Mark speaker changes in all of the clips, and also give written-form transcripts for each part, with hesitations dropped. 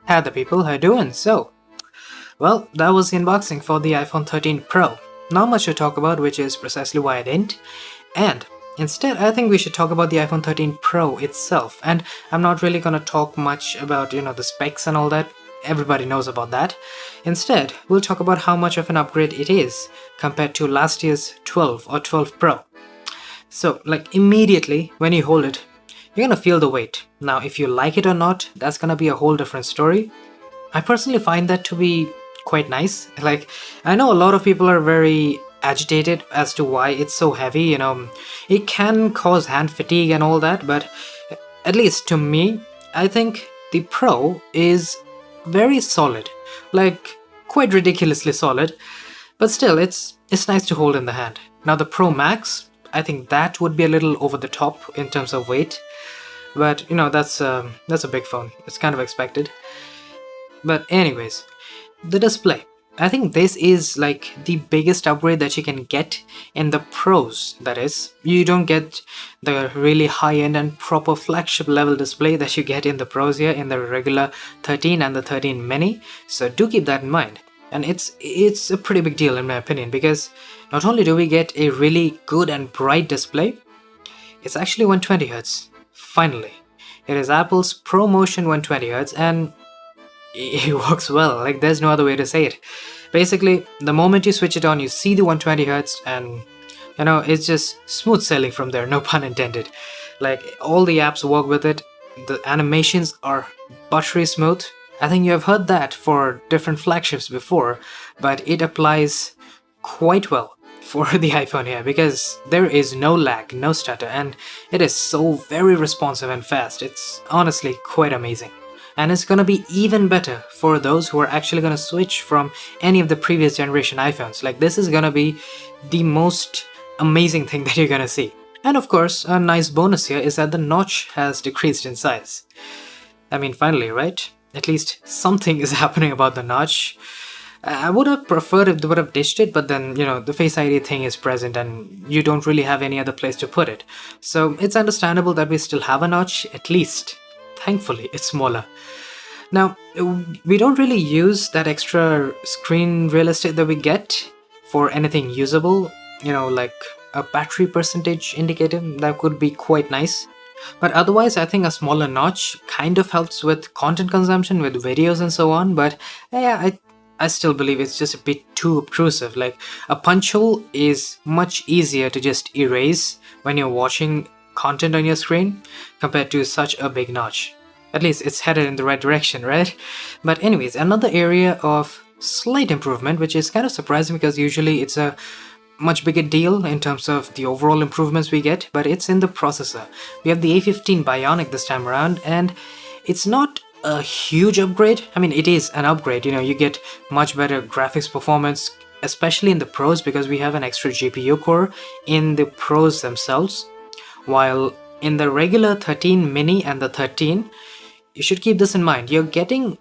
Speaker 1: How the people are doing? Well, that was the unboxing for the iPhone 13 Pro. Not much to talk about, which is precisely why I didn't. And instead, I think we should talk about the iPhone 13 Pro itself. And I'm not really gonna talk much about, the specs and all that. Everybody knows about that. Instead, we'll talk about how much of an upgrade it is compared to last year's 12 or 12 Pro. So, like immediately when you hold it, you're gonna feel the weight. Now, if you like it or not, that's gonna be a whole different story. I personally find that to be quite nice. Like, I know a lot of people are very agitated as to why it's so heavy, it can cause hand fatigue and all that, but at least to me, I think the Pro is very solid, like quite ridiculously solid, but still it's nice to hold in the hand. Now the Pro Max, I think that would be a little over the top in terms of weight, but that's a big phone. It's kind of expected. But anyways, the display. I think this is like the biggest upgrade that you can get in the Pros, that is. You don't get the really high-end and proper flagship level display that you get in the Pros here in the regular 13 and the 13 mini, so do keep that in mind. And it's a pretty big deal in my opinion, because not only do we get a really good and bright display, it's actually 120Hz. Finally. It is Apple's ProMotion 120Hz, and it works well. Like, there's no other way to say it. Basically, the moment you switch it on, you see the 120Hz, and it's just smooth sailing from there, no pun intended. Like, all the apps work with it. The animations are buttery smooth. I think you have heard that for different flagships before, but it applies quite well for the iPhone here, because there is no lag, no stutter, and it is so very responsive and fast. It's honestly quite amazing. And it's gonna be even better for those who are actually gonna switch from any of the previous generation iPhones. Like, this is gonna be the most amazing thing that you're gonna see. And of course, a nice bonus here is that the notch has decreased in size. I mean, finally, right? At least something is happening about the notch. I would have preferred if they would have ditched it, but then, the Face ID thing is present and you don't really have any other place to put it. So it's understandable that we still have a notch, at least. Thankfully, it's smaller. Now, we don't really use that extra screen real estate that we get for anything usable, like a battery percentage indicator. That could be quite nice. But otherwise, I think a smaller notch kind of helps with content consumption, with videos and so on, but yeah, I still believe it's just a bit too obtrusive. Like, a punch hole is much easier to just erase when you're watching content on your screen compared to such a big notch. At least it's headed in the right direction, right? But anyways, another area of slight improvement, which is kind of surprising because usually it's a much bigger deal in terms of the overall improvements we get, but it's in the processor. We have the A15 Bionic this time around, and it's not a huge upgrade. I mean, it is an upgrade, you get much better graphics performance, especially in the Pros, because we have an extra GPU core in the Pros themselves, while in the regular 13 mini and the 13, you should keep this in mind. You're getting,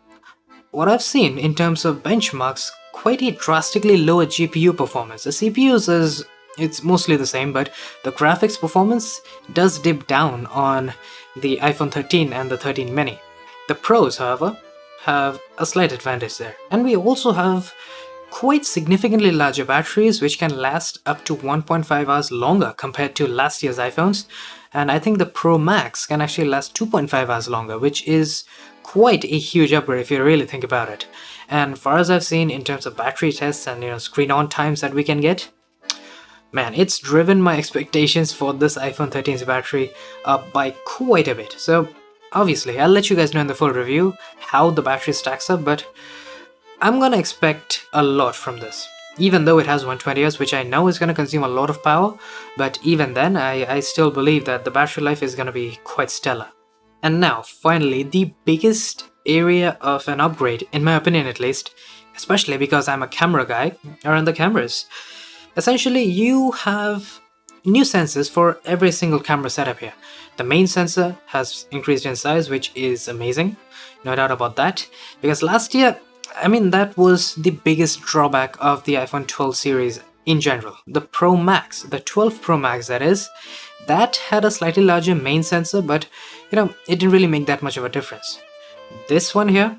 Speaker 1: what I've seen in terms of benchmarks, quite a drastically lower GPU performance. The CPUs it's mostly the same, but the graphics performance does dip down on the iPhone 13 and the 13 mini. The Pros, however, have a slight advantage there. And we also have quite significantly larger batteries, which can last up to 1.5 hours longer compared to last year's iPhones. And I think the Pro Max can actually last 2.5 hours longer, which is quite a huge upgrade if you really think about it. And far as I've seen in terms of battery tests and screen on times that we can get, man, it's driven my expectations for this iPhone 13's battery up by quite a bit. So obviously, I'll let you guys know in the full review how the battery stacks up, but I'm gonna expect a lot from this. Even though it has 120Hz, which I know is gonna consume a lot of power, but even then, I still believe that the battery life is gonna be quite stellar. And now, finally, the biggest area of an upgrade, in my opinion at least, especially because I'm a camera guy, are on the cameras. Essentially, you have new sensors for every single camera setup here. The main sensor has increased in size, which is amazing, no doubt about that, because last year, that was the biggest drawback of the iPhone 12 series in general. The Pro Max, the 12 Pro Max that is, that had a slightly larger main sensor, but it didn't really make that much of a difference. This one here,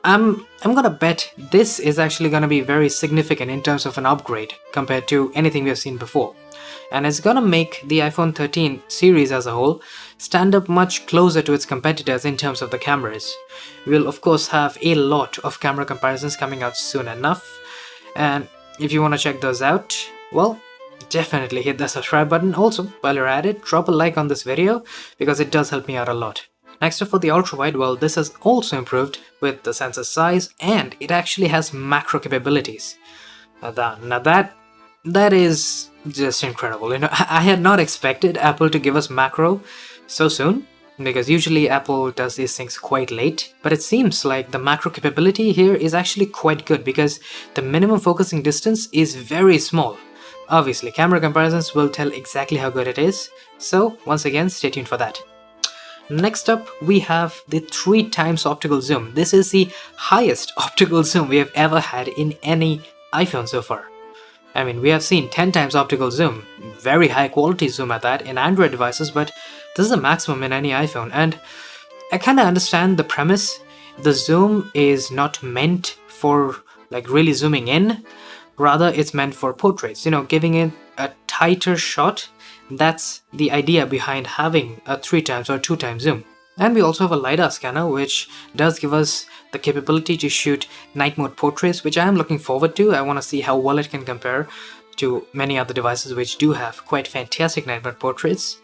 Speaker 1: I'm gonna bet this is actually gonna be very significant in terms of an upgrade compared to anything we've seen before. And it's gonna make the iPhone 13 series as a whole stand up much closer to its competitors in terms of the cameras. We'll of course have a lot of camera comparisons coming out soon enough, and if you want to check those out, well, definitely hit the subscribe button. Also, while you're at it, drop a like on this video because it does help me out a lot. Next up, for the ultra wide, well, this has also improved with the sensor size, and it actually has macro capabilities. Now that is just incredible. I had not expected Apple to give us macro so soon, because usually Apple does these things quite late, but it seems like the macro capability here is actually quite good because the minimum focusing distance is very small. Obviously, camera comparisons will tell exactly how good it is, so once again, stay tuned for that. Next up, we have the 3 times optical zoom. This is the highest optical zoom we have ever had in any iPhone so far. I mean, we have seen 10 times optical zoom, very high quality zoom at that, in Android devices, but this is the maximum in any iPhone, and I kinda understand the premise. The zoom is not meant for like really zooming in, rather it's meant for portraits, giving it a tighter shot. That's the idea behind having a 3 times or 2 times zoom. And we also have a LiDAR scanner, which does give us the capability to shoot night mode portraits, which I am looking forward to. I want to see how well it can compare to many other devices which do have quite fantastic night mode portraits.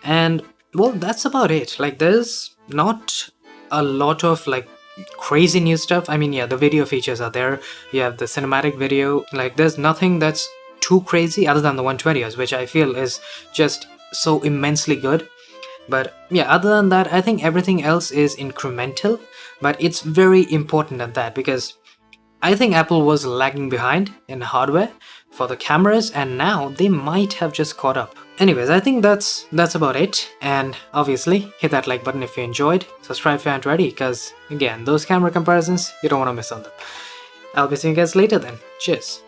Speaker 1: And well, that's about it. Like, there's not a lot of like crazy new stuff. I mean, yeah, the video features are there. You have the cinematic video. Like, there's nothing that's too crazy other than the 120Hz, which I feel is just so immensely good. But yeah, other than that, I think everything else is incremental, but it's very important at that because I think Apple was lagging behind in hardware for the cameras, and now they might have just caught up. Anyways, I think that's about it, and obviously hit that like button if you enjoyed, subscribe if you aren't ready, because again, those camera comparisons, you don't want to miss on them. I'll be seeing you guys later then. Cheers.